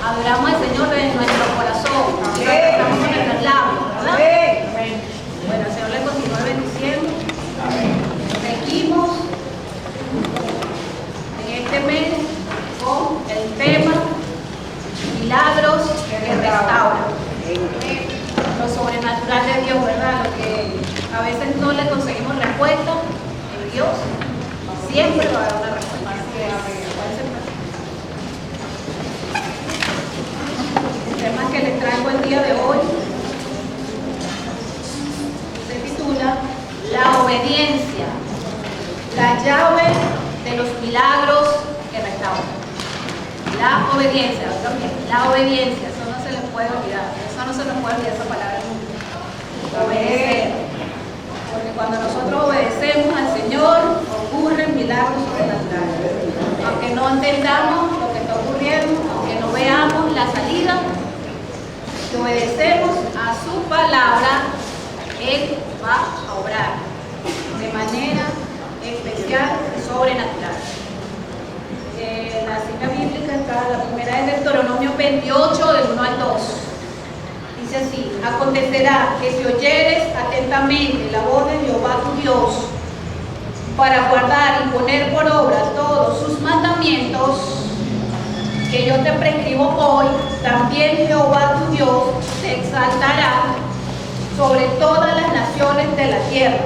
Adoramos al Señor de nuestro corazón. Estamos con nuestros labios, ¿verdad? Bueno, el Señor le continúa bendiciendo. Seguimos en este mes con el tema milagros que restauran. Lo sobrenatural de Dios, ¿verdad? Lo que a veces no le conseguimos respuesta en Dios, siempre va a dar una respuesta. El tema que les traigo el día de hoy se titula La obediencia, la llave de los milagros que restauran. La obediencia, la obediencia, eso no se les puede olvidar, eso no se nos puede olvidar esa palabra nunca. Obedecer. Porque cuando nosotros obedecemos al Señor, ocurren milagros sobrenaturales. Aunque no entendamos lo que está ocurriendo, aunque no veamos la salida, si obedecemos a su palabra, Él va a obrar de manera especial y sobrenatural. La cita bíblica está, la primera es Deuteronomio 28, del 1 al 2. Dice así: acontecerá que si oyeres atentamente la voz de Jehová tu Dios, para guardar y poner por obra todos sus mandamientos que yo te prescribo hoy, también Jehová tu Dios te exaltará sobre todas las naciones de la tierra,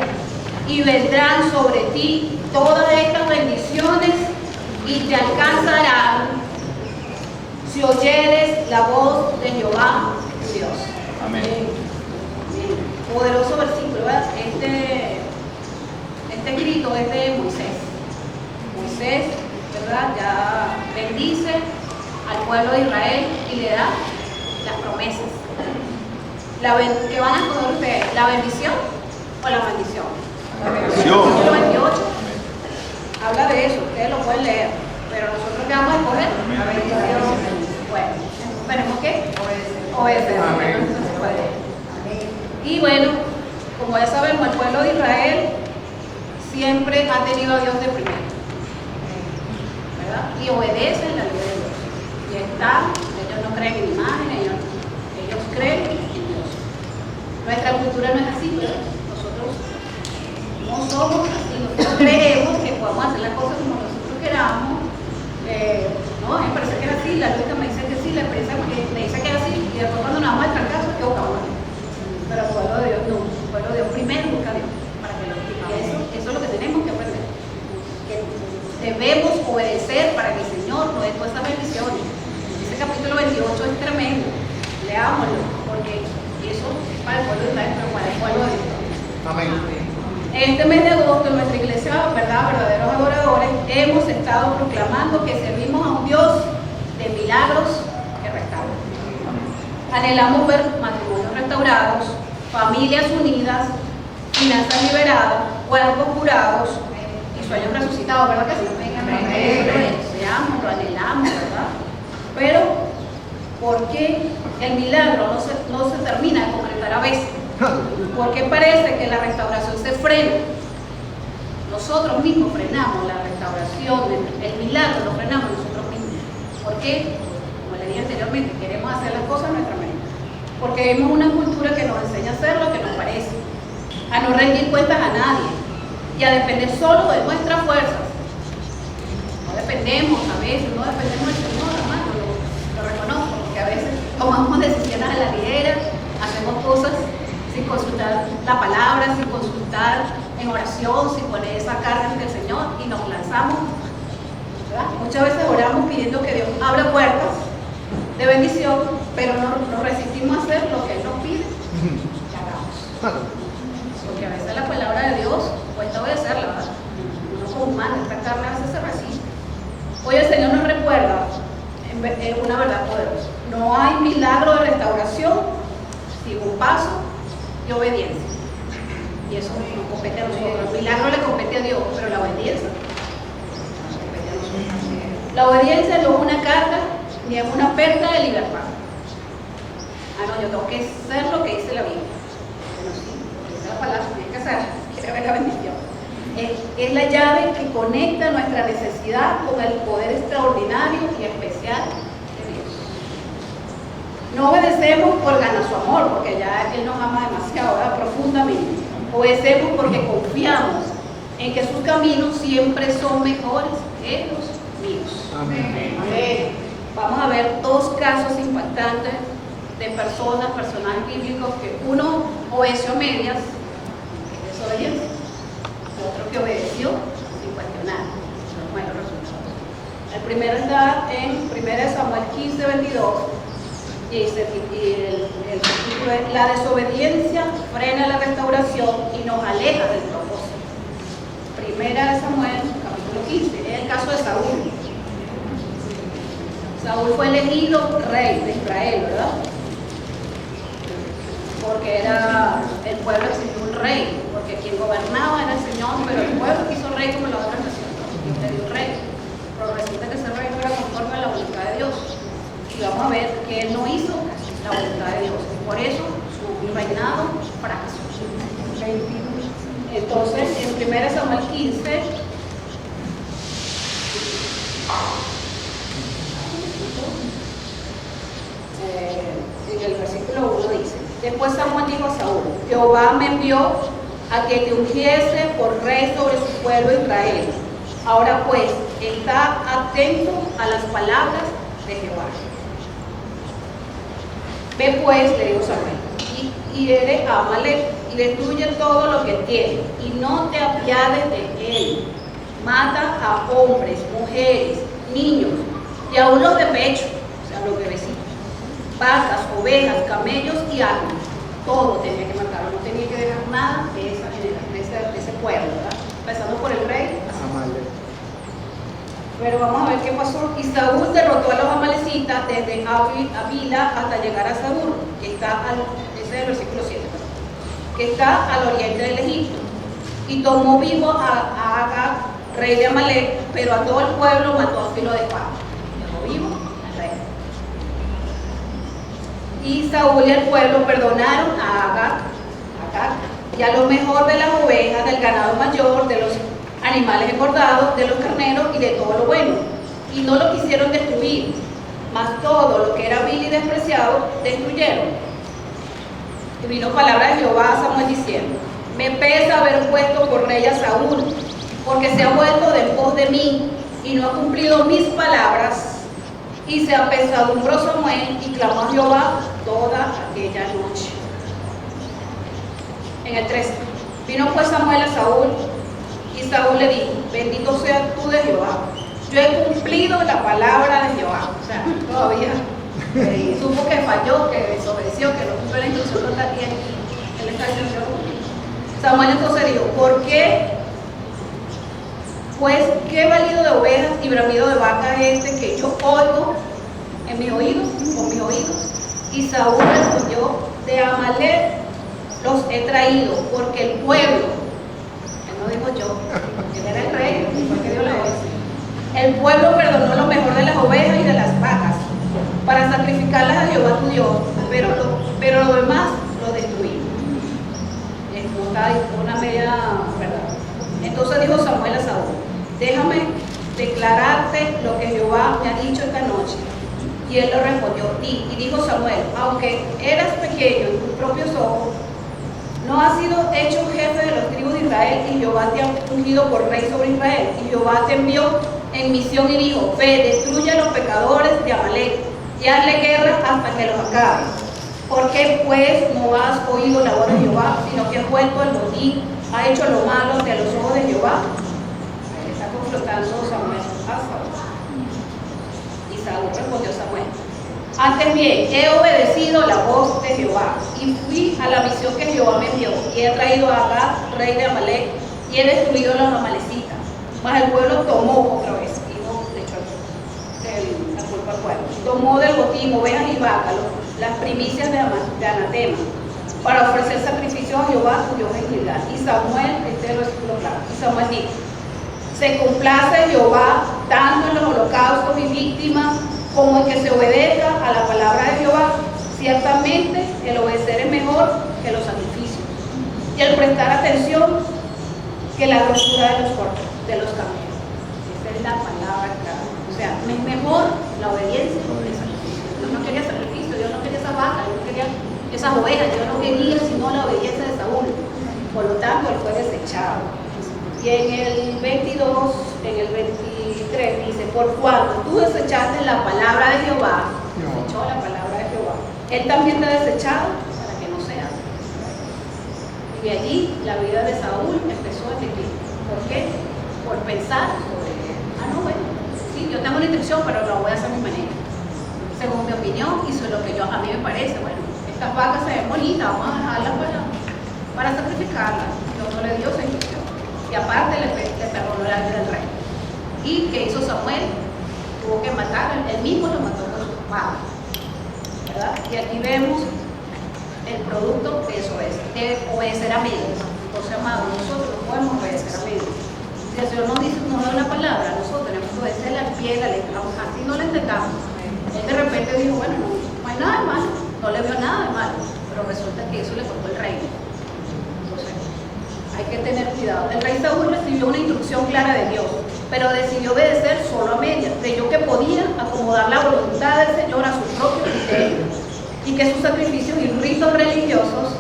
y vendrán sobre ti todas estas bendiciones y te alcanzarán si oyeres la voz de Jehová tu Dios. Amén. Poderoso versículo, ¿verdad? Este escrito es de Moisés. Moisés, ¿verdad? Ya bendice al pueblo de Israel y le da las promesas. ¿Qué van a escoger ustedes? ¿La bendición o la maldición? La bendición. El 28 habla de eso, ustedes lo pueden leer, pero nosotros ¿qué vamos a escoger? La bendición. Bueno, ¿tenemos qué? Obedecer. Y bueno, como ya sabemos, el pueblo de Israel siempre ha tenido a Dios de primero, ¿verdad? Y obedecen la ley de Dios. Y ellos no creen en imágenes, ellos creen en Dios. Nuestra cultura no es así, ¿verdad? Nosotros no somos así, nosotros creemos que podemos hacer las cosas como nosotros queramos. No, me parece que es así, la lógica me dice que sí, la experiencia me dice que es así, y después cuando nos vamos a echar caso, equivocamos. Pero el pueblo de Dios no, el pueblo de Dios primero busca a Dios, para que lo explique. Eso es lo que tenemos que aprender. Que debemos obedecer para que el Señor nos dé todas esas bendiciones. Ese capítulo 28 es tremendo, leámoslo, porque eso es para el pueblo de Israel, pero para el pueblo de Dios. Amén. Este mes de agosto en nuestra iglesia, ¿verdad? Verdaderos adoradores, hemos estado proclamando que servimos a un Dios de milagros que restauran. Anhelamos ver matrimonios restaurados, familias unidas, finanzas liberadas, cuerpos curados y sueños resucitados, ¿verdad que sí? Eso deseamos, lo anhelamos, ¿verdad? Pero, ¿por qué el milagro no se termina de concretar a veces? ¿Por qué parece que la restauración se frena? Nosotros mismos frenamos la restauración, el milagro lo frenamos nosotros mismos. ¿Por qué? Como le dije anteriormente, queremos hacer las cosas a nuestra manera. Porque vemos una cultura que nos enseña a hacer lo que nos parece, a no rendir cuentas a nadie y a depender solo de nuestras fuerzas. No dependemos a veces, no dependemos del Señor, hermano, lo reconozco, porque a veces tomamos decisiones a la ligera, hacemos cosas sin consultar la palabra, sin consultar en oración, sin poner esa carga ante el Señor y nos lanzamos, ¿verdad? Muchas veces oramos pidiendo que Dios abra puertas de bendición, pero no resistimos a hacer lo que Él nos pide que hagamos. Porque a veces la palabra de Dios cuesta obedecerla, ¿verdad? Uno como humano, esta carne a veces se resiste. Hoy el Señor nos recuerda una verdad poderosa. No hay milagro de restauración sin un paso de obediencia. Y eso nos compete a nosotros. El milagro le compete a Dios, pero la obediencia nos compete a nosotros. La obediencia no es una carga ni es una pérdida de libertad. No, yo tengo que hacer lo que dice la Biblia. Bueno, sí, porque esa es la palabra, tiene que hacer, quiere ver la bendición. Es la llave que conecta nuestra necesidad con el poder extraordinario y especial de Dios. No obedecemos por ganar su amor, porque ya Él nos ama demasiado, ¿verdad? Profundamente. Obedecemos porque confiamos en que sus caminos siempre son mejores que los míos. Amén. Amén. Vamos a ver dos casos impactantes de personajes bíblicos, que uno obedeció a medias, que es desobediencia, y otro que obedeció sin cuestionar, los buenos resultados. El primero está en 1 Samuel 15, 22, y el título es: la desobediencia frena la restauración y nos aleja del propósito. 1 Samuel, capítulo 15, es el caso de Saúl. Saúl fue elegido rey de Israel, ¿verdad? Porque el pueblo exigió un rey, porque quien gobernaba era el Señor, pero el pueblo quiso rey como las otras naciones, y le dio un rey. Pero resulta que ese rey no era conforme a la voluntad de Dios. Y vamos a ver que él no hizo la voluntad de Dios, y por eso su reinado fracasó. Entonces, en 1 Samuel 15, en el versículo 1 dice: después Samuel dijo a Saúl: Jehová me envió a que te ungiese por rey sobre su pueblo Israel. Ahora pues, está atento a las palabras de Jehová. Ve pues, le dijo Samuel, y hiere a Amalek, y destruye todo lo que tiene, y no te apiades de él. Mata a hombres, mujeres, niños, y aún los de pecho, o sea, los bebecitos, vacas, ovejas, camellos y asnos. Todo tenía que matarlo, no tenía que dejar nada de ese pueblo, ¿verdad? Empezando por el rey Amalek. Pero vamos a ver qué pasó. Y Saúl derrotó a los amalecitas desde Avila hasta llegar a Saúl, que está ese es el versículo 7, que está al oriente del Egipto. Y tomó vivo a Agag, rey de Amalek, pero a todo el pueblo mató a filo de espada. Dejó vivo al rey. Y Saúl y el pueblo perdonaron a Agag y a lo mejor de las ovejas, del ganado mayor, de los animales engordados, de los carneros y de todo lo bueno, y no lo quisieron destruir, mas todo lo que era vil y despreciado destruyeron. Y vino palabra de Jehová a Samuel diciendo: me pesa haber puesto por rey a Saúl, porque se ha vuelto de en pos de mí y no ha cumplido mis palabras. Y se apesadumbró Samuel y clamó a Jehová toda aquella noche. En el 13, vino pues Samuel a Saúl, y Saúl le dijo: bendito seas tú de Jehová, yo he cumplido la palabra de Jehová. O sea, todavía supo que falló, que desobedeció, que no cumplió la instrucción total, y él está diciendo: Samuel entonces dijo: ¿por qué? Pues qué valido de ovejas y bramido de vacas es este que yo oigo en mis oídos, con mis oídos. Y Saúl respondió: de Amalek los he traído, porque el pueblo, él no dijo yo, él era el rey, fue que dio la orden. El pueblo perdonó lo mejor de las ovejas y de las vacas para sacrificarlas a Jehová tu Dios, pero lo demás lo destruí. Esto está una media verdad. Entonces dijo Samuel a Saúl: déjame declararte lo que Jehová me ha dicho esta noche. Y él le respondió: y dijo Samuel: aunque eras pequeño en tus propios ojos, no has sido hecho jefe de los tribus de Israel, y Jehová te ha ungido por rey sobre Israel. Y Jehová te envió en misión y dijo: ve, destruye a los pecadores de Amalek y hazle guerra hasta que los acabe. ¿Por qué pues no has oído la voz de Jehová, sino que has vuelto al botín, ha hecho lo malo ante los ojos de Jehová? Ahí está confrontando Samuel a Saúl. Y Saúl respondió a Samuel: antes bien, he obedecido la voz de Jehová y fui a la misión que Jehová me envió, y he traído a Agag, rey de Amalek, y he destruido a los amalecitas. Mas el pueblo tomó otra vez, y no le echó la culpa al pueblo, tomó del botín ovejas y vacas, las primicias de anatema, para ofrecer sacrificio a Jehová su Dios en Gilgal. Y Samuel, este es el versículo claro, y Samuel dijo: se complace Jehová tanto en los holocaustos y víctimas como en que se obedezca a la palabra de Jehová. Ciertamente el obedecer es mejor que los sacrificios, y el prestar atención que la grosura de los camellos. Esa es la palabra clara. O sea, es mejor la obediencia que el sacrificio. Dios no quería sacrificio, Dios no quería esa esas ovejas. Yo no quería sino la obediencia de Saúl. Por lo tanto, él fue desechado. Y en el 22, en el 23 dice, por cuanto tú desechaste la palabra de Jehová, desechó la palabra de Jehová, él también te ha desechado para que no seas. Y allí la vida de Saúl empezó a declinar. ¿Por qué? Por pensar sobre él. No, bueno, sí, yo tengo una instrucción, pero lo voy a hacer a mi manera, según mi opinión y según lo que a mí me parece. Bueno, estas vacas se ven bonitas, vamos a dejarlas para sacrificarlas. Dios no le dio esa instrucción. Y aparte le perdonó la vida del rey. ¿Y qué hizo Samuel? Tuvo que matar, él mismo lo mató con su espada, ¿verdad? Y aquí vemos el producto de eso es, de obedecer a medios. Entonces, amados, nosotros no podemos obedecer a medios. Si el Señor nos dice, nos da una palabra, nosotros tenemos que obedecer al pie de la letra, así no la entendamos. Él de repente dijo, bueno, no hay nada de malo, no le vio nada de malo, pero resulta que eso le costó el reino. Entonces, hay que tener cuidado. El rey Saúl recibió una instrucción clara de Dios, pero decidió obedecer solo a medias. Creyó que podía acomodar la voluntad del Señor a su propio criterio y que sus sacrificios y ritos religiosos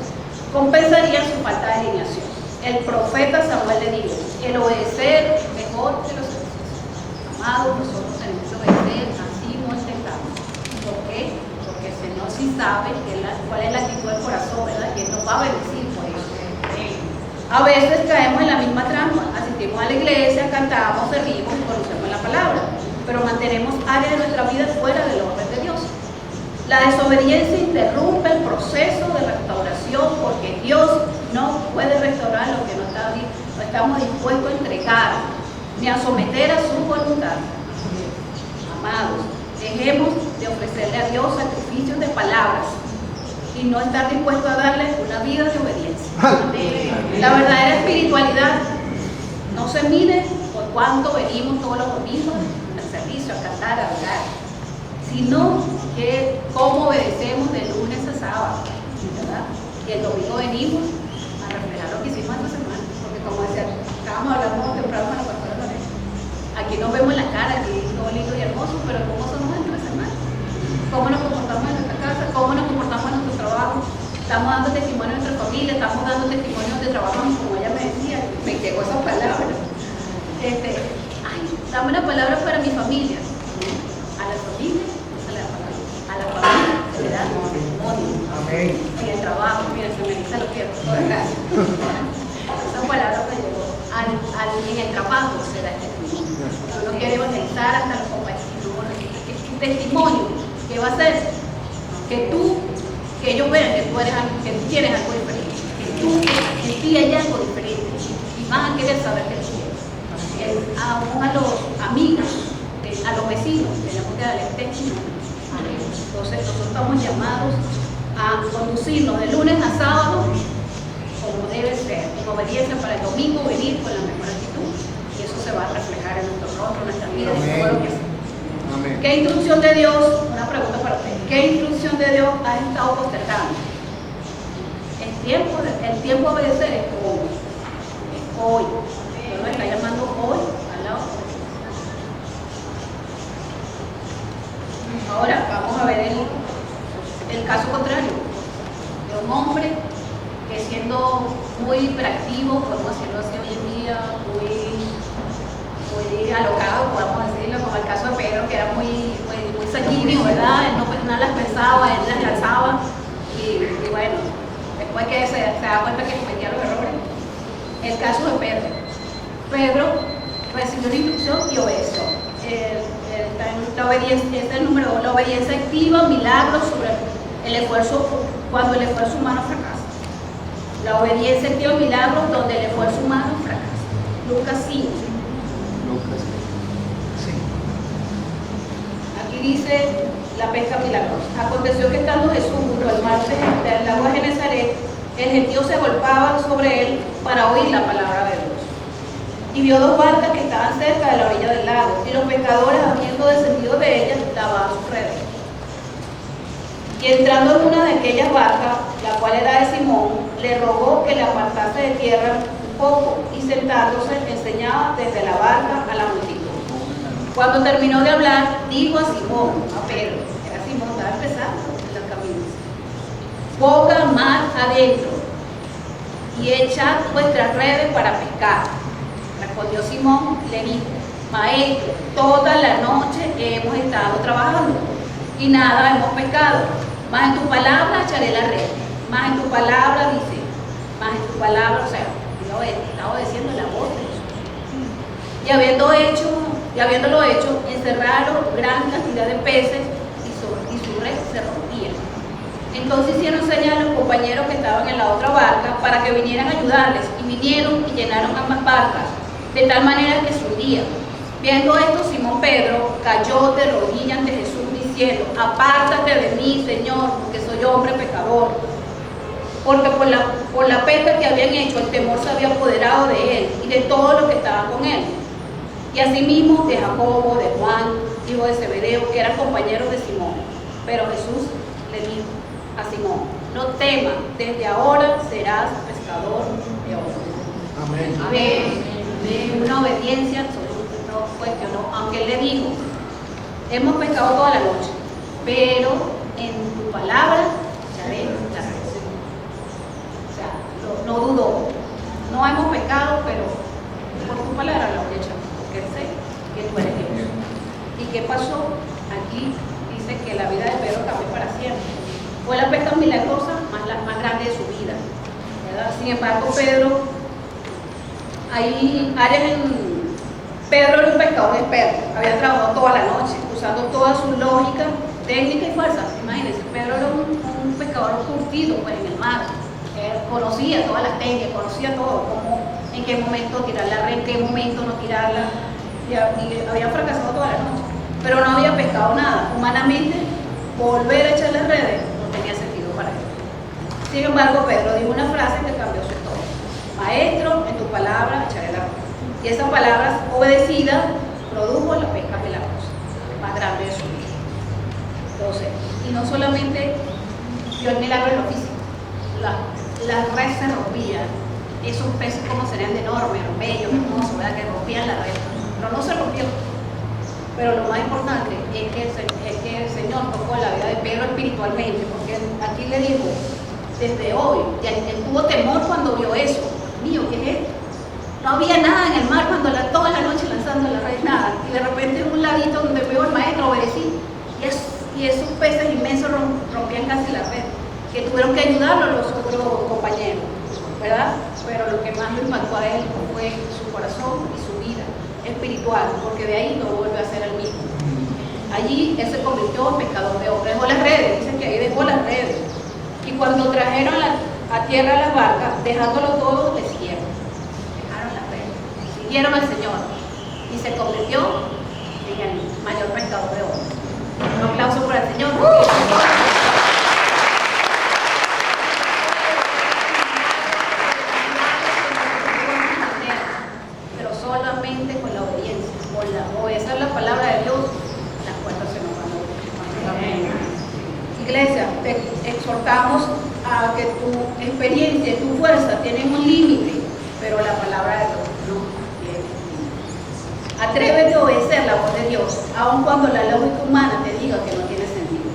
compensarían su falta de alineación. El profeta Samuel le dijo, el obedecer mejor que los sacrificios. Amados, nosotros tenemos que obedecer así no entendamos. ¿Por qué? Porque el Señor sí sabe cuál es la actitud del corazón, ¿verdad? Y Él nos va a bendecir por eso. A veces caemos en la misma trampa, asistimos a la iglesia, cantamos, servimos y conocemos la palabra, pero mantenemos áreas de nuestra vida fuera del orden de Dios. La desobediencia interrumpe el proceso de restauración porque Dios no puede restaurar lo que no estamos dispuestos a entregar ni a someter a su voluntad. Amados, dejemos de ofrecerle a Dios sacrificios de palabras y no estar dispuestos a darle una vida de obediencia. La verdadera espiritualidad no se mide por cuánto venimos todos los domingos al servicio, a cantar, a orar, sino que cómo obedecemos de lunes a sábado, ¿verdad? Y el domingo venimos a reflejar lo que hicimos esta semana, porque como decía, estábamos hablando temprano con la pastora Lorenzo, aquí nos vemos en la cara, aquí todo lindo y hermoso, pero ¿cómo somos en nuestra semana? ¿Cómo nos comportamos en nuestra casa? ¿Cómo nos comportamos en nuestro trabajo? Estamos dando testimonio de nuestra familia, estamos dando testimonio de trabajamos, como ella me decía, me llegó esa palabra. Dame una palabra para mi familia. A la familia se le da palabra. A la familia se le da testimonio. Amén. En el trabajo, mira, se me dice lo que todas gracias. Esa palabra me llegó. En el trabajo se da testimonio. Uno quiere evangelizar hasta los compañeros. ¿Qué testimonio? ¿Qué va a hacer? Que ellos vean que tú tienes algo diferente, que en ti hay algo diferente y van a querer saber que tú tienes. Aún a los amigos, a los vecinos, tenemos que darles testimonio. Entonces nosotros estamos llamados a conducirnos de lunes a sábado como debe ser, en obediencia para el domingo venir con la mejor actitud y eso se va a reflejar en nuestro rostro, en nuestra vida, en todo lo que hacemos. Amén. ¿Qué instrucción de Dios? Una pregunta para usted. ¿Qué instrucción de Dios has estado postergando? El tiempo a obedecer es hoy. Es hoy. Dios nos está llamando hoy al lado. Ahora vamos a ver el caso contrario de un hombre que siendo muy hiperactivo, podemos decirlo así hoy en día, muy alocado, podemos decirlo, como el caso de Pedro, que era muy sanguíneo, ¿verdad? Él no las pensaba, él las lanzaba y bueno, después que se da cuenta que cometía los errores. El caso de Pedro recibió una instrucción y obedeció. La obediencia, este es el número 2, la obediencia activa milagros sobre el esfuerzo cuando el esfuerzo humano fracasa. La obediencia activa milagros donde el esfuerzo humano fracasa. Lucas 5. Aquí dice la pesca milagrosa. Aconteció que estando Jesús junto al mar del lago de Genesaret, el gentío se agolpaba sobre él para oír la palabra de Dios. Y vio dos barcas que estaban cerca de la orilla del lago, y los pescadores, habiendo descendido de ellas, lavaban sus redes. Y entrando en una de aquellas barcas, la cual era de Simón, le rogó que le apartase de tierra un poco, y sentándose enseñaba desde la barca a la multitud. Cuando terminó de hablar, dijo a Simón, a Pedro, era Simón, estaba empezando en los caminos. boga mar adentro y echad vuestras redes para pescar. Respondió Simón, le dijo: Maestro, toda la noche hemos estado trabajando y nada hemos pescado, mas en tu palabra echaré la red. Mas en tu palabra, dice, mas en tu palabra, o sea, estaba diciendo la voz de Jesús. Y habiéndolo hecho, encerraron gran cantidad de peces y su red se rompía. Entonces hicieron señal a los compañeros que estaban en la otra barca para que vinieran a ayudarles, y vinieron y llenaron ambas barcas, de tal manera que se hundían. Viendo esto, Simón Pedro cayó de rodillas ante Jesús, diciendo: Apártate de mí, Señor, porque soy hombre pecador. Porque por la pesca que habían hecho, el temor se había apoderado de él y de todos los que estaban con él. Y asimismo de Jacobo, de Juan, hijo de Zebedeo, que eran compañeros de Simón. Pero Jesús le dijo a Simón: No temas, desde ahora serás pescador de hombres. Amén. Amén. De una obediencia absoluta, no cuestionó, aunque él le dijo: hemos pescado toda la noche, pero en tu palabra echaré la red. O sea, no dudó. No hemos pecado, pero por tu palabra la voy a echar, porque sé que tú eres Dios. ¿Y qué pasó? Aquí dice que la vida de Pedro cambió para siempre. Fue la pesca milagrosa más grande de su vida, ¿verdad? Sin embargo, Pedro Pedro era un pescador experto, había trabajado toda la noche, usando toda su lógica, técnica y fuerza. Imagínense, Pedro era un pescador curtido pues, en el mar, conocía todas las técnicas, conocía todo, en qué momento tirar la red, en qué momento no tirarla, y había fracasado toda la noche, pero no había pescado nada. Humanamente, volver a echar las redes no tenía sentido para él. Sin embargo, Pedro dijo una frase que cambió su historia: Maestro, en tu palabra echaré la red. Y esa palabra obedecida produjo la pesca milagrosa más grande de su vida. Entonces, y no solamente vio el milagro en lo físico, la red se rompía. Esos peces como serían de enormes, bellos, hermosos, ¿verdad? Que rompían la red, pero no se rompió. Pero lo más importante es que el Señor tocó la vida de Pedro espiritualmente, porque aquí le dijo: desde hoy, ya él tuvo temor cuando vio eso. Mío, ¿qué es esto? No había nada en el mar cuando toda la noche lanzando la red, nada. Y de repente en un ladito donde veo al maestro, obedecí. Y esos peces inmensos rompían casi la red, que tuvieron que ayudarlo los otros compañeros, ¿verdad? Pero lo que más lo impactó a él fue su corazón y su vida espiritual, porque de ahí no volvió a ser el mismo. Allí él se convirtió en pescador de hombres. Dejó las redes, dicen que ahí dejó las redes. Y cuando trajeron a tierra las barcas, dejándolo todo, le siguieron. Dejaron las redes, siguieron al Señor y se convirtió en el mayor pescador de hombres. Un aplauso por el Señor. Pero solamente con la obediencia, obedecer la palabra de Dios, las puertas se nos van a abrir. Iglesia, te exhortamos a que tu experiencia y tu fuerza tienen un límite, pero la palabra de Dios no tiene límite. Atrévete a obedecer la voz de Dios, aun cuando la lógica humana te diga que no tiene sentido.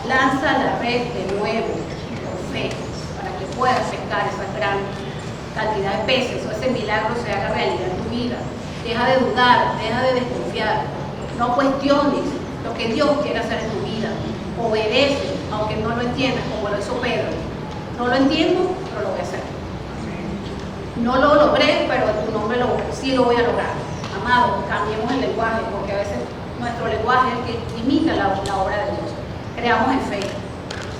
Lanza la red de nuevo, por fe, para que puedas pescar esa gran cantidad de peces, o ese milagro se haga realidad en tu vida. Deja de dudar, deja de desconfiar. No cuestiones lo que Dios quiere hacer en tu vida. Obedece, aunque no lo entiendas, como lo hizo Pedro. No lo entiendo, pero lo voy a hacer. No lo logré, pero en tu nombre sí lo voy a lograr. Amado, cambiemos el lenguaje, porque a veces nuestro lenguaje es el que imita la obra de Dios. Creamos en fe.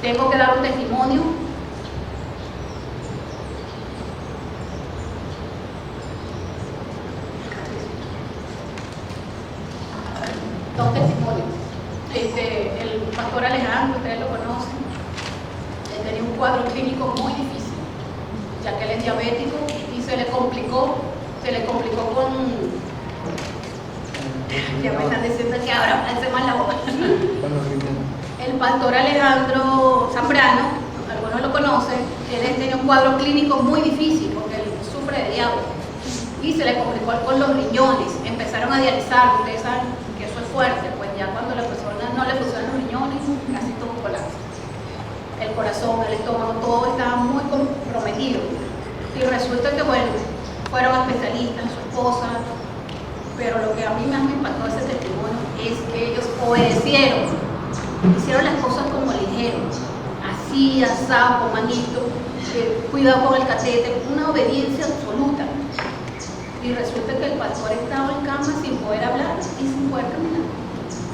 Tengo que dar un testimonio. Dos testimonios. El pastor Alejandro, ustedes lo conocen, él tenía un cuadro clínico muy difícil, ya que él es diabético y se le complicó con... Ya me están diciendo que ahora hace mal la boca. El pastor Alejandro Zambrano, algunos lo conocen, él tenía un cuadro clínico muy difícil porque él sufre de diabetes y se le complicó con los riñones, empezaron a dializar, ustedes saben que eso es fuerte, pues ya cuando la persona no le funcionan los riñones, casi todo colapsa. Él el corazón, el estómago, todo estaba muy comprometido. Y resulta que, bueno, fueron especialistas, su esposa, pero lo que a mí más me impactó de ese testimonio es que ellos obedecieron, hicieron las cosas como le dijeron, así, asado, con manito, cuidado con el catete, una obediencia absoluta. Y resulta que el pastor estaba en cama sin poder hablar y sin poder caminar,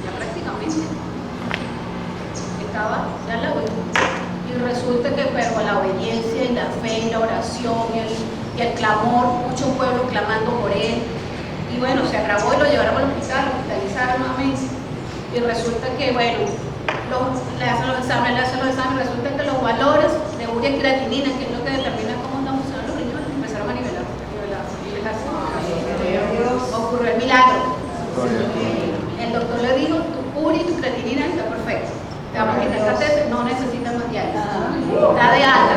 ya prácticamente. Estaba ya la vida. Y resulta que, pero la obediencia y la fe y la oración y el clamor, muchos pueblos clamando por él. Y bueno, se agravó y lo llevaron al hospital, lo hospitalizaron nuevamente. Y resulta que, bueno, le hacen los exámenes, resulta que los valores de urea y creatinina, que es lo que determina cómo están funcionando los riñones, empezaron a nivelar. Ocurrió el milagro. El doctor le dijo, tu urea y tu creatinina está perfecto. Te vamos a quitar el catéter, no necesitas más diálisis. Está de alta.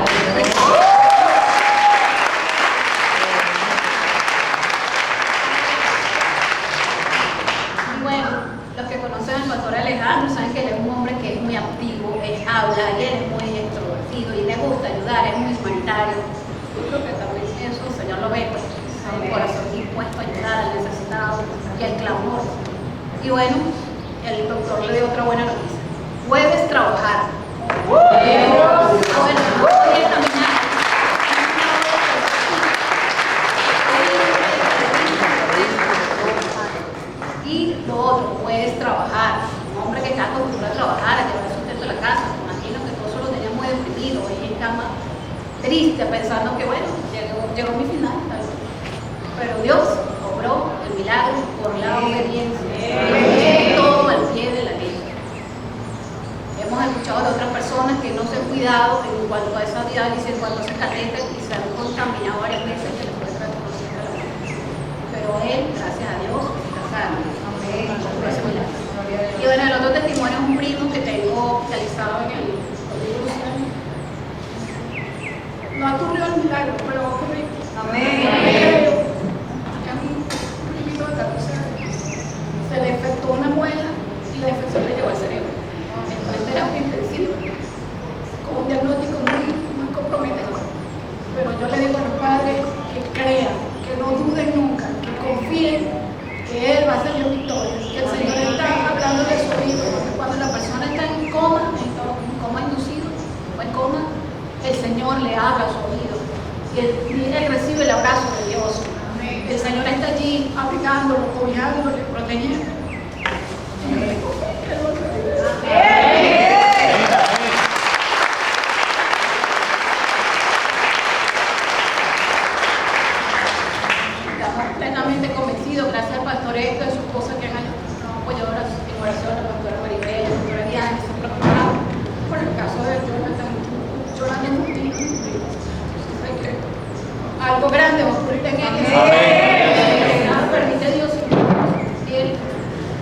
Y bueno, los que conocen al pastor Alejandro saben que él es un hombre que es muy activo, habla, y él es muy extrovertido y le gusta ayudar, es muy humanitario. Yo creo que también eso el Señor lo ve, pues, un corazón dispuesto a ayudar al necesitado y al clamor. Y bueno, el doctor le dio otra buena noticia. Puedes trabajar. Puedes caminar. Y lo otro, puedes trabajar. Un hombre que está acostumbrado a trabajar, a llevar sustento a la casa. Me imagino que todo eso lo tenía muy deprimido, ahí en cama, triste, pensando que bueno, llegó mi final. Pero Dios obró el milagro por la obediencia. Todo al pie de la ley. Hemos escuchado de otras personas que no se han cuidado en cuanto a esa diálisis, en cuanto a ese catéter, y se han contaminado varias veces que les puede traer conocimiento a la muerte. Pero él, gracias a Dios, está sano. Amén. Por ese milagro. Y bueno, el otro testimonio es un primo que tengo realizado en el Rusia. No ocurrió el milagro, pero va a ocurrir. Amén. Se le infectó una muela y la infección le llevó al cerebro. Entonces en terapia intensiva, con un diagnóstico muy comprometedor. Pero yo le digo a los padres que crean, que no duden nunca, que confíen que Él va a ser la victoria, que el Señor está hablando de su vida, porque cuando la persona está en coma inducido o en coma, el Señor le habla a su oído y él recibe el abrazo de Dios. El Señor está allí abrigándolo, cobijándolo, protegiendo. Estamos plenamente convencidos, gracias al pastor Héctor y a su esposa que han apoyado en oración, a la pastora Maribel, a la pastora Diana, se han preocupado por el caso de Jonathan Gutiérrez. Algo grande va a ocurrir en él. Nada permite Dios.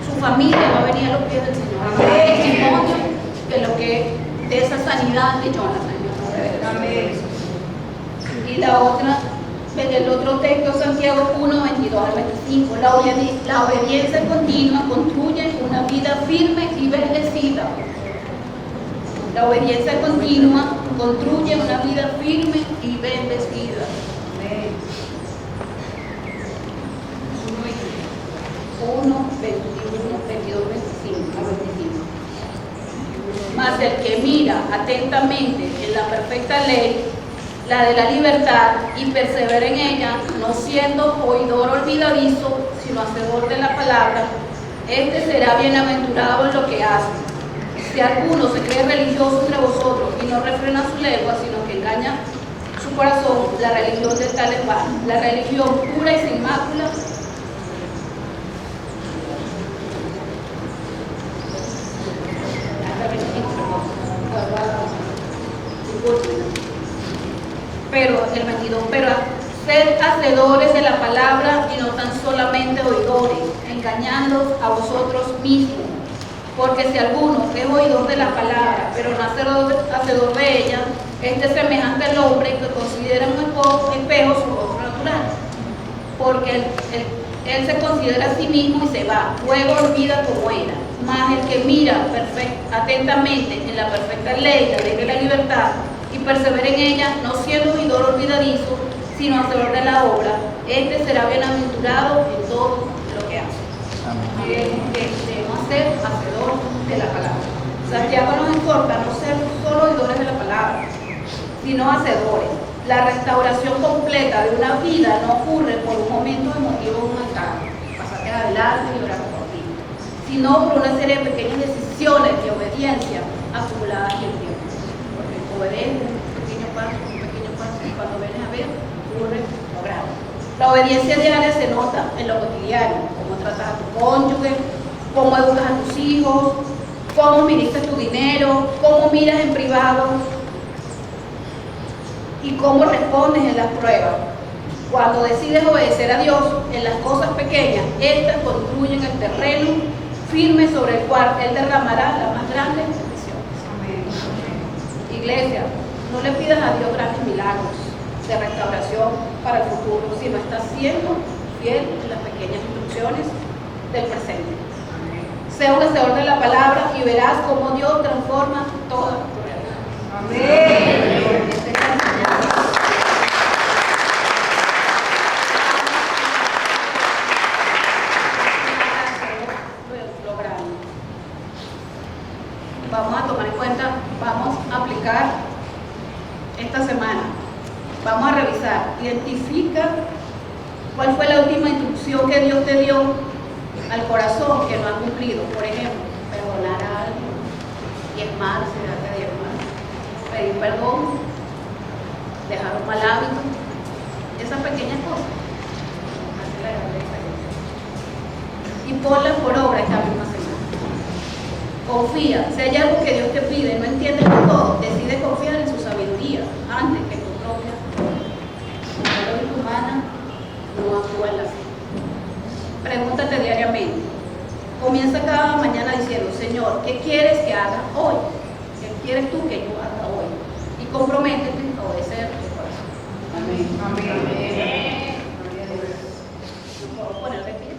Su familia va a venir a los pies del Señor. Testimonio de esa sanidad de Jonathan. Y la otra, el otro texto, Santiago 1, 22 al 25. La obediencia continua construye una vida firme y bendecida. La obediencia continua construye una vida firme y bendecida. 1, 21, 22, 25. Mas el que mira atentamente en la perfecta ley, la de la libertad, y persevera en ella, no siendo oidor olvidadizo, sino hacedor de la palabra, este será bienaventurado en lo que hace. Si alguno se cree religioso entre vosotros y no refrena su lengua, sino que engaña su corazón, la religión de tal es vana. La religión pura y sin mácula pero sed hacedores de la palabra y no tan solamente oidores, engañándoos a vosotros mismos. Porque si alguno es oidor de la palabra, pero no hacedor de ella, este es semejante al hombre que considera un espejo su rostro natural. Porque él se considera a sí mismo y se va, luego olvida cómo era. Mas el que mira atentamente en la perfecta ley, la ley de la libertad, y persevera en ella, no siendo oidor olvidadizo, sino hacedor de la obra, este será bienaventurado en todo lo que hace. Debemos ser hacedor de la palabra. Santiago nos exhorta a no ser solo oidores de la palabra, sino hacedores. La restauración completa de una vida no ocurre por un momento emotivo en un altar, pasarte adelante y orar por ti, sino por una serie de pequeñas decisiones de obediencia acumuladas en el tiempo. Porque obedece un pequeño paso, y cuando vienes a ver, ocurre lo grande. La obediencia diaria se nota en lo cotidiano, cómo tratas a tu cónyuge, cómo educas a tus hijos, cómo administras tu dinero, cómo miras en privado y cómo respondes en las pruebas. Cuando decides obedecer a Dios en las cosas pequeñas, estas construyen el terreno firme sobre el cual Él derramará las más grandes bendiciones. Iglesia, no le pidas a Dios grandes milagros de restauración para el futuro, si no estás siendo fiel en las pequeñas instrucciones del presente. Sé un hacedor de la palabra y verás cómo Dios transforma toda tu realidad. Amén. Vamos a tomar en cuenta, vamos a aplicar esta semana. Vamos a revisar, identifica cuál fue la última instrucción que Dios te dio al corazón que no has cumplido. Por ejemplo, perdonar a alguien, diezmar, si date diezmar, pedir perdón, dejar un mal hábito, esas pequeñas cosas hacen la gran diferencia. Y ponlas por obra esta misma semana. Confía, si hay algo que Dios te pide y no entiendes de todo, decide confiar en su sabiduría antes que tu propia. La lógica humana no actúa en la fe. Pregúntate diariamente. Comienza cada mañana diciendo: Señor, ¿qué quieres que haga hoy? ¿Qué quieres tú que yo haga hoy? Y comprométete a obedecer tu corazón. Amén. Amén. ¿Puedo poner de pie?